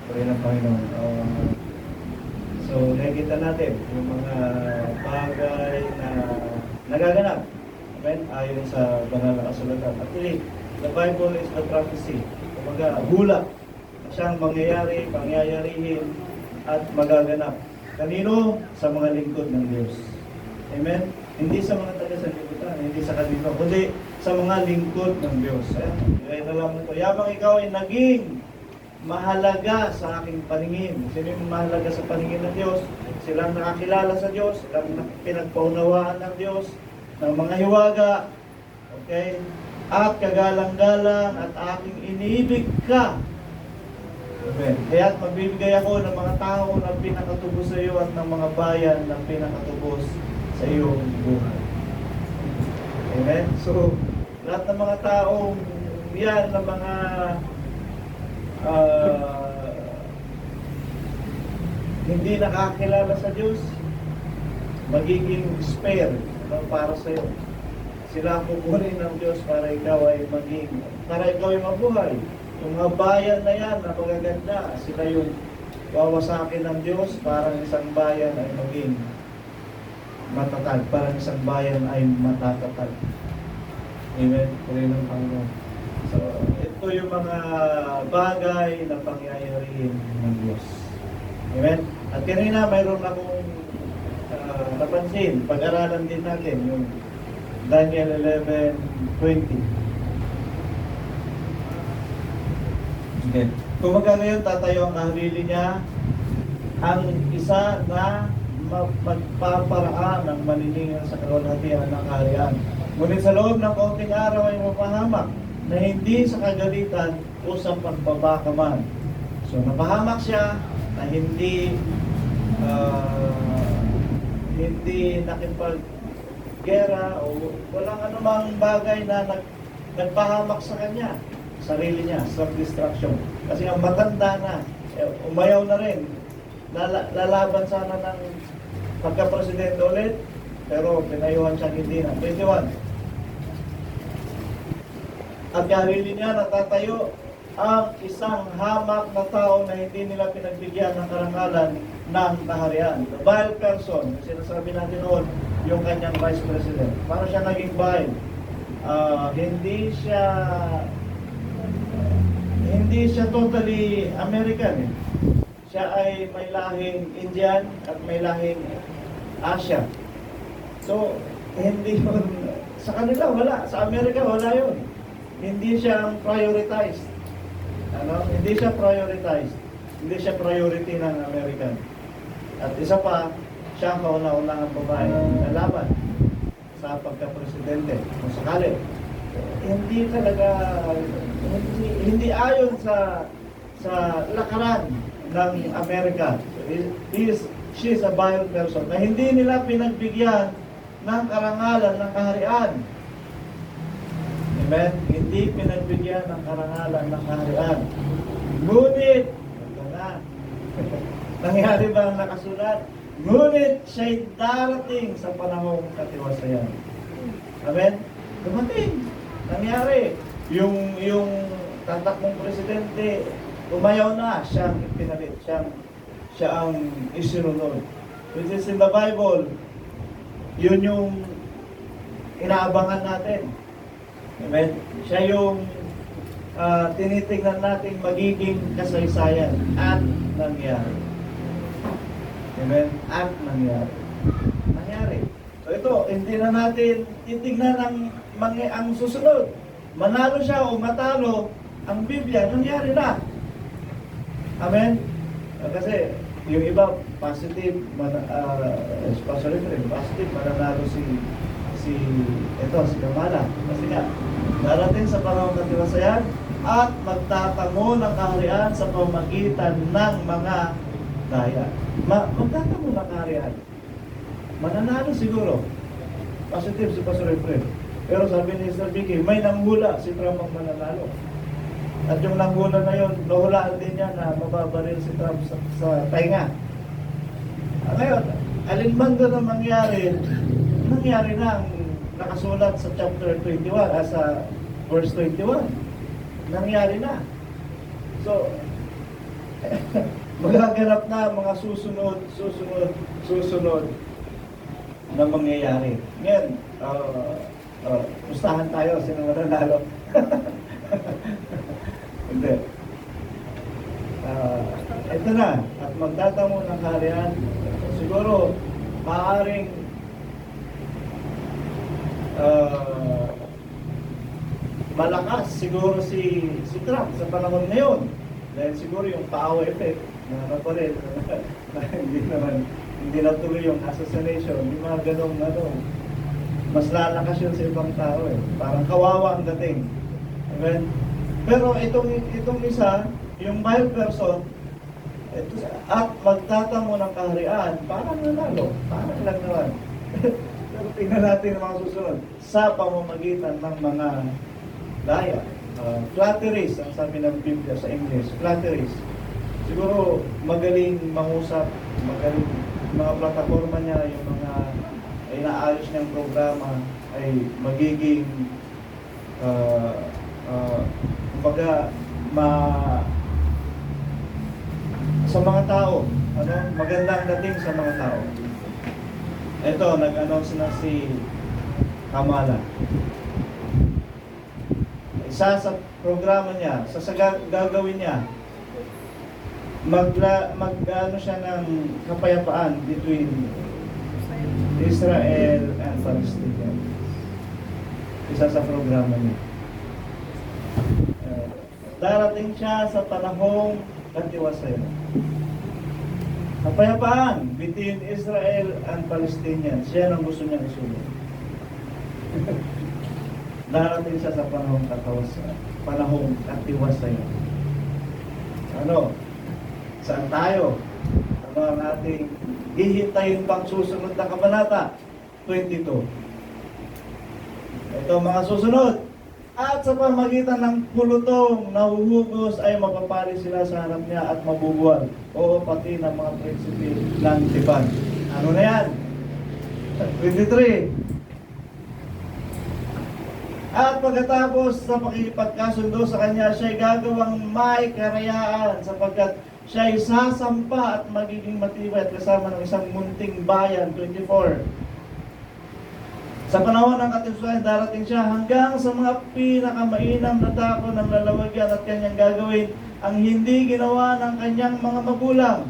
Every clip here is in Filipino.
Puri ng Panginoon. So, nakikita natin yung mga bagay na nagaganap. Amen? Ayon sa banal na kasulatan. Actually, the Bible is the prophecy. Kumbaga, hula na siyang mangyayari, pangyayarihin, at magaganap. Kanino? Sa mga lingkod ng Diyos. Amen? Hindi sa mga taga-sanlibutan, hindi sa kanino, kundi sa mga lingkod ng Diyos. Kaya na lang ito. Yabang ikaw ay naging mahalaga sa aking paningin. Sino yung mahalaga sa paningin ng Diyos? Silang nakakilala sa Diyos, silang pinagpaunawaan ng Diyos, ng mga hiwaga, okay? At kagalang-galang at aking iniibig ka. Amen. Kaya magbibigay ako ng mga tao na pinakatubos sa iyo at ng mga bayan na pinakatubos sa iyong buhay. Amen? So, lahat ng mga taong yan, ng mga hindi nakakilala sa Diyos, magiging spare para sa iyo. Sila kukunin ng Diyos para ikaw ay mabuhay. Yung mga bayan na yan na magaganda, sila yung wawasakin ng Diyos para isang bayan ay maging matatag, para isang bayan ay matatatag. Amen? Puri ng Panginoon. So, ito yung mga bagay na pangyayarihin ng Diyos. Amen? At kanina mayroon akong napansin, pag-aralan din natin yung Daniel 11:20. Okay. Kung magkano yun, tatayo ang kaharili niya, ang isa na magpaparaan ng maniningil sa kalwalhatian ng kaharian. Ngunit sa loob ng kaunting araw ay mapahamak na hindi sa kagalitan o sa pagbabaka man. So napahamak siya na hindi nakipaggera o walang anumang bagay na nagpahamak sa kanya, sarili niya, self-destruction. Kasi ang matanda na, umayaw na rin, lalaban sana ng pagka-presidente ulit, pero pinayuhan siyang hindi na. 21. At kaharili niya natatayo ang isang hamak na tao na hindi nila pinagbigyan ng karangalan ng kaharian. The vile person, sinasabi natin noon, yung kanyang vice president. Para siya naging vile. Hindi siya totally American. Siya ay may lahing Indian at may lahing Asia. So, hindi yun, sa kanila wala, sa Amerika wala yun. Hindi siya prioritized. Hindi siya prioritized. Hindi siya priority ng American. At isa pa, siya ang kauna-unahang babae na laban sa pagka-presidente. Kung sakali, hindi talaga, hindi ayon sa lakaran ng Amerika. She is a vile person na hindi nila pinagbigyan ng karangalan ng kaharian. Amen? Hindi pinagbigyan ng karangalan ng kaharian. Ngunit, ito na, nangyari ba ang nakasulat? Ngunit siya'y darating sa panahong katiwasayan. Amen? Dumating. Nangyari. Yung tatakbong presidente, umayaw na, siyang pinalit, siya ang isinunod. Which is in the Bible, yun yung inaabangan natin. Amen? Siya yung tinitingnan natin magiging kasaysayan at nangyari. Amen? At nangyari. Nangyari. So ito, hindi na natin titignan ang susunod. Manalo siya o matalo, ang Biblia, nangyari na. Amen? Kasi yung iba, positive, especially positive, mananalo si Kamala. Kasi nga, darating sa panahon ng katiwasayan at magtatamo ng kaharian sa pamagitan ng mga daya. Magtatamo ng kaharian. Mananalo siguro. Positive si Pastor Efren. Pero sabi ni Sir Vicky, may nanghula si Trump ang mananalo. At yung nanghula na yun, nahulaan din niya na mababaril si Trump sa tainga. Ngayon, alinman doon ang nangyari na ang nakasulat sa chapter 21, sa verse 21. Nangyari na. So, magaganap na mga susunod na mangyayari. Ngayon, pustahan tayo, sino mananalo? Hindi. Ito na, at magtatamo ng kaharian. Siguro, maaaring malakas siguro si Trump sa panahon ngayon. Dahil siguro yung power effect na napalit, na hindi natuloy yung assassination, yung mga ganong mas lalakas yun sa ibang tao eh. Parang kawawa ang dating. Amen? Pero itong isa, yung mild person, at magtatamo ng kaharian, parang nanalo. Parang lang naman. Pero tingnan natin ang mga susunod. Sa pamamagitan ng mga daya. Flatteries, ang sabi ng Biblia sa English. Flatteries. Siguro magaling mangusap, magaling mga plataforma niya, yung mga inaayos niyang programa ay magiging kumbaga sa mga tao, magandang dating sa mga tao. Ito, nag-announce na si Kamala. Isa sa programa niya, sa gagawin niya, mag-ano siya ng kapayapaan between Israel and Palestine. Isa sa programa niya. Darating siya sa panahong katiwasayan. Kapayapaan between Israel and Palestinians. Siya ang gusto niyang isulong. Darating siya sa panahong katiwasayan. Ano? Saan tayo? Ano ang ating hihintayin pang susunod na kabanata? 22. Ito mga susunod. At sa pamagitan ng pulutong nahuhugos ay mapapali sila sa harap niya at mabubuwal. O pati ng mga prinsipe ng Tiban. Ano na yan? 23. At pagkatapos sa pakipagkasundo sa kanya, siya'y gagawang may karayaan sapagkat siya'y sasampa at magiging matibay at kasama ng isang munting bayan. 24. Sa panahon ng katiwasayan, darating siya hanggang sa mga pinakamainam na dako ng lalawagan at kanyang gagawin ang hindi ginawa ng kanyang mga magulang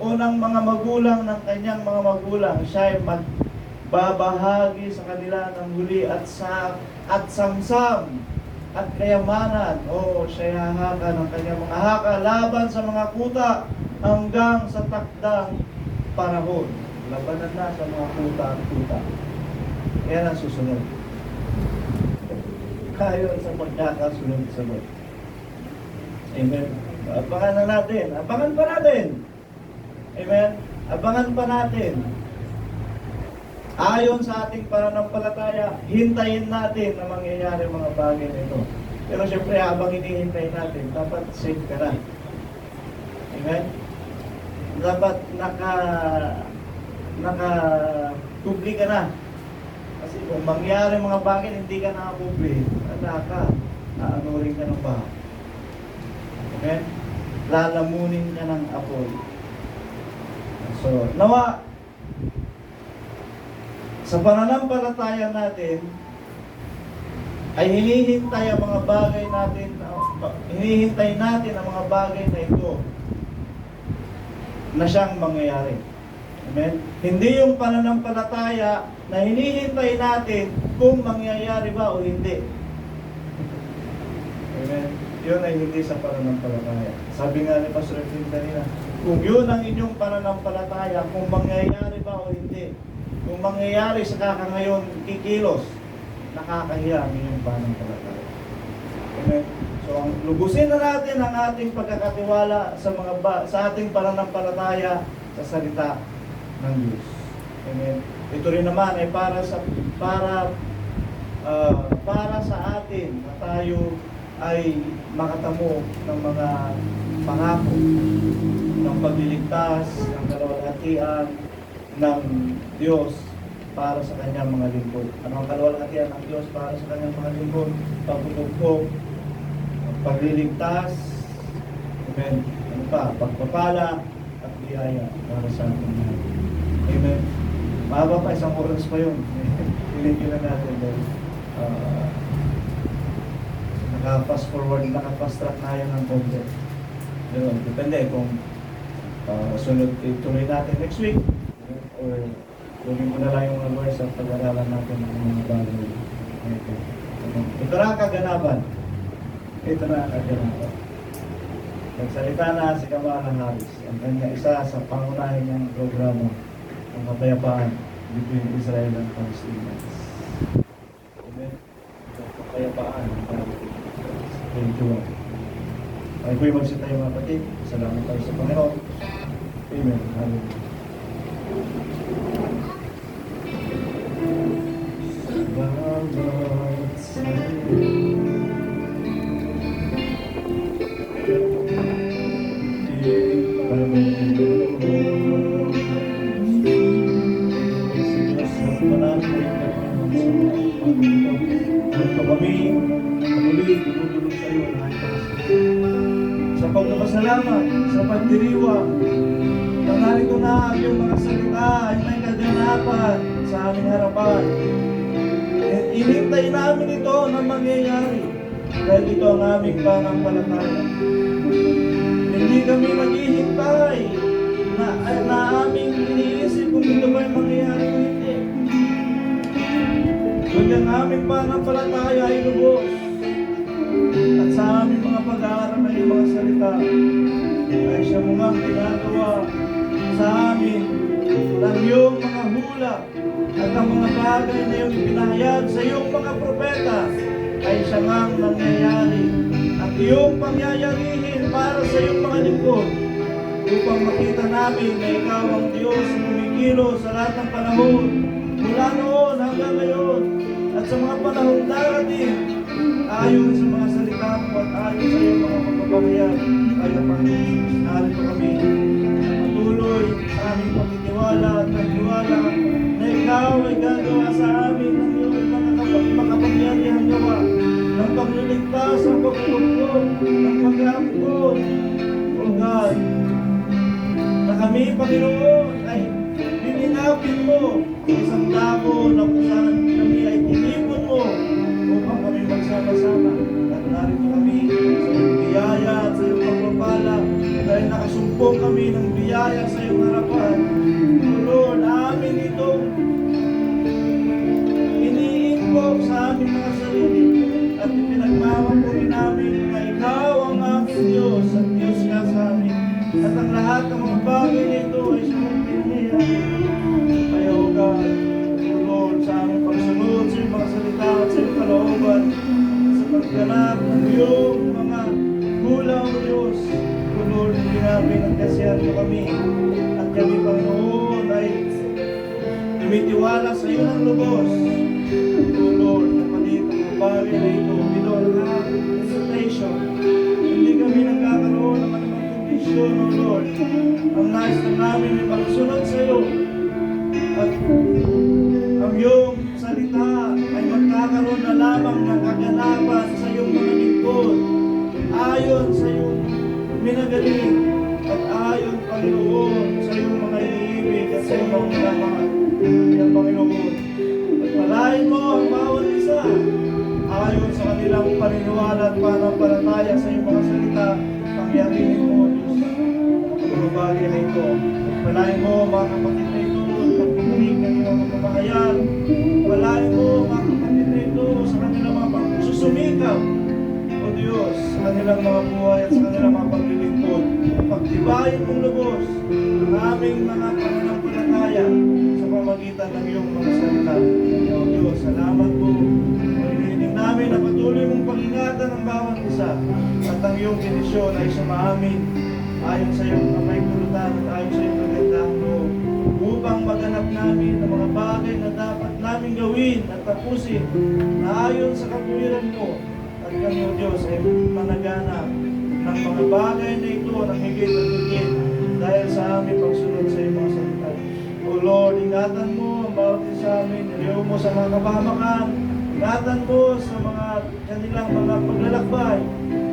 o ng mga magulang ng kanyang mga magulang. Siya'y magbabahagi sa kanila ng huli at samsam at kayamanan. O siya'y hahaka ng kanyang mga haka laban sa mga kuta hanggang sa takdang panahon. Labanan na sa mga kuta at kuta. Yan ang susunod. Ayon sa pagkakasunod-sunod. Amen. Abangan na natin. Abangan pa natin. Amen. Abangan pa natin. Ayon sa ating pananampalataya, hintayin natin na mangyayari mga bagay na ito. Pero siyempre, habang hinihintay natin, dapat safe ka na. Amen. Dapat naka-kubli ka na. Kasi kung mangyari mga bagay, hindi ka nakakubli, naanurin ka ng baha. Okay? Lalamunin ka ng apoy. So, nawa, sa pananampalataya natin, ay hinihintay ang mga bagay natin, hinihintay natin ang mga bagay na ito na siyang mangyayari. Amen? Hindi yung pananampalataya na hinihintay natin kung mangyayari ba o hindi. Amen? Yun ay hindi sa pananampalataya. Sabi nga ni Pastor Efrain kanina, kung yun ang inyong pananampalataya, kung mangyayari ba o hindi, kung mangyayari sa ngayon kikilos, nakakahiya ang inyong pananampalataya. Amen? So, lubusin na natin ang ating pagkakatiwala sa ating pananampalataya sa salita ng Diyos. Amen. Ito rin naman ay para sa atin na tayo ay makatamo ng mga pangako ng pagliligtas, ng kalwalhatian ng Diyos para sa kanyang mga lingkod. Ano ang kalwalhatian ng Diyos para sa kanyang mga lingkod? Pagpupugpog, pagliligtas, amen. Ano pa, pagpapala at biyaya para sa ating lahat. Amen. Mahaba pa, 1 oras pa yun. Pilipin na natin dahil naka-fast forward, naka-fast track na yan ng konti. Pero depende kung sunod tuloy natin next week or tuloy mo na lang yung mga verse at pag-aralan natin ng mga bagay. Okay. Ito na kaganapan. Ito na kaganapan. Nagsalita na si Kamala Harris. Ang kanya isa sa pangunahin niyang programa ng kapayapaan between Israel and Palestinians. Amen. Kapayapaan ng Palestinians. Ay ko'y magsita yung mga kapatid. Salamat tayo sa Panginoon. Amen. Hallelujah. Salamat sa'yo. Sa pagpapasalamat, sa pagdiriwang, na narito na yung mga salita ay may kaganapan sa aming harapan. Inintay namin ito na mangyayari dahil ito ang aming pananampalataya. Hindi kami naghihintay na aming iniisip kung ito ba'y mangyayari o hindi. Kundi ang aming pananampalataya ay lubos. At sa aming mga pag-aaral ng mga salita ay siya mga ginagawa sa amin ng iyong mga hula at ang mga bagay na iyong ipinahayag sa iyong mga propeta ay siya ngang nangyayari at iyong pangyayarihin para sa iyong mga lingkod upang makita namin na ikaw ang Diyos na kumikilos sa lahat ng panahon mula noon hanggang ngayon at sa mga panahon darating ayon sa mga salita mo at ayon sa iyong mga pagpapahayag ayon Panginoon. Narito kami na patuloy sa aming pagtitiwala at nagtiwala na ikaw ay gagawa sa amin ng iyong mga makapangyarihang gawa ng pagliligtas, ng pagkukumpon, ng pag-ampon. O God, na kami, Panginoon, ay lilinapin mo isang dabo na kung saan kami ay tinipon mo upang kami magsama-sama. At narito kami sa iyong biyaya at sa iyong pagpapala dahil nakasumpong kami ng biyaya sa iyong harapan. O Lord, amin itong iniimbok sa aming mga sarili at ipinagmamapuri namin na ikaw ang aming Diyos at Diyos ka sa amin. At ang lahat ng mga bagay nito ay siyang pinahiyari. Kaya o God, O Lord, sa aming pagsunod sa iyong mga salita at sa iyong kalooban sa pagganap ng iyong mga hula o Diyos. O Lord, hindi namin ang kasiyahan mo kami at kami, Panginoon, ay tumitiwala sa iyo ng lubos. O Lord, kapatid, ang bagay na ito, we don't have hesitation. Hindi kami nagkakaroon ng anumang kondisyon, O Lord. Ang nais na namin ay magsunod sa iyo at ang iyong salita ay magkakaroon na lamang ng kaganapan sa iyong mga lingkod ayon sa iyong minagaling at ayon, Panginoon, sa iyong mga iniibig at sa iyong mga minamahal. Kaya, Panginoon, at palain mo ang bawat isa ayon sa kanilang paniniwala at pananampalataya sa iyong mga salita. Pangyarihin mo, Diyos, ang mga bagay na ito. Palain mo mga kapatid na ito at pagpupunig ng iyong mga pamahayag. Palain mo mga kapatid na ito sa kanilang mga pagsusumikap, O Diyos, sa kanilang mga buhay at sa kanilang mga paglilingkod. Pagtibayin mong lubos ang aming mga pananampalataya sa pamagitan ng iyong mga salita. O Diyos, salamat po. Pagininig namin na patuloy mong pag-ingatan ang bawat isa at ang iyong bendisyon ay sumaamin ayon sa iyong kamay kulutan at ayon sa iyong kagandang loob upang maganap namin ang mga bagay na dapat namin gawin at tapusin na ayon sa kapuwiran mo at kami, O Diyos, ay managanap ng mga bagay na ito ng higit at higit dahil sa aming pagsunod sa iyong mga salita. O Lord, ingatan mo ang bawat isa amin, iliw mo sa mga kapahamakan, ingatan mo sa mga kanilang mga paglalakbay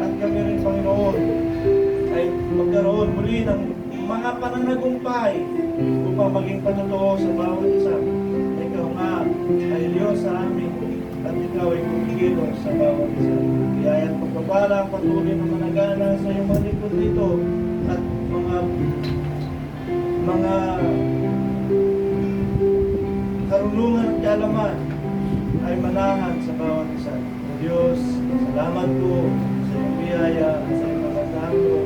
at kami rin, Panginoon, ay magkaroon muli ng mga pananagumpay upang maging patotoo sa bawat isa. Ikaw nga ay Diyos sa amin at ikaw ay kumikilos sa bawat isa. Kaya yan pagpapala ang patuloy na managana sa iyong mga likod dito at mga karunungan at kaalaman ay manahan sa bawat isa. O Diyos, salamat po sa iyong biyaya at sa iyong mga talo.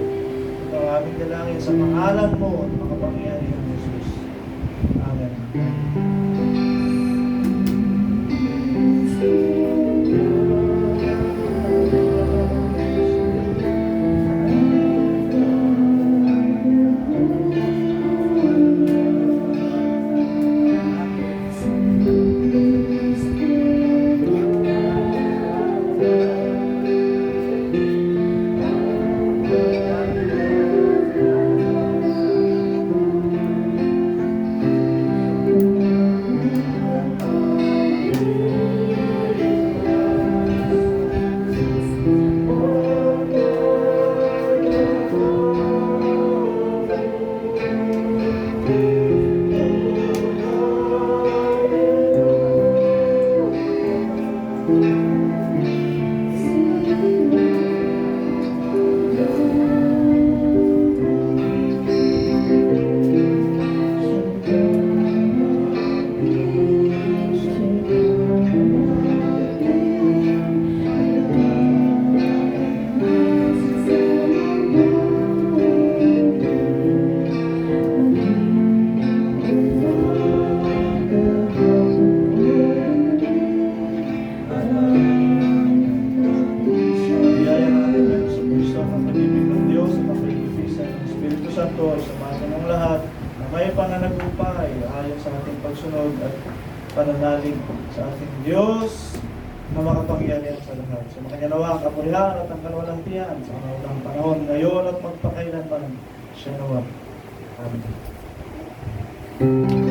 Ito ang aming dalangin sa pangalan mo at makapangyarihan ng Jesus. Amen. Santo ay samahan ng lahat na may pananagumpay ayon sa ating pagsunod at pananalig sa ating Diyos na makapangyarihan sa lahat. So makanyanawa ang kapurihan at ang kalwalantian sa mga unang panahon ngayon at magpakailanman siya nawa. Amen.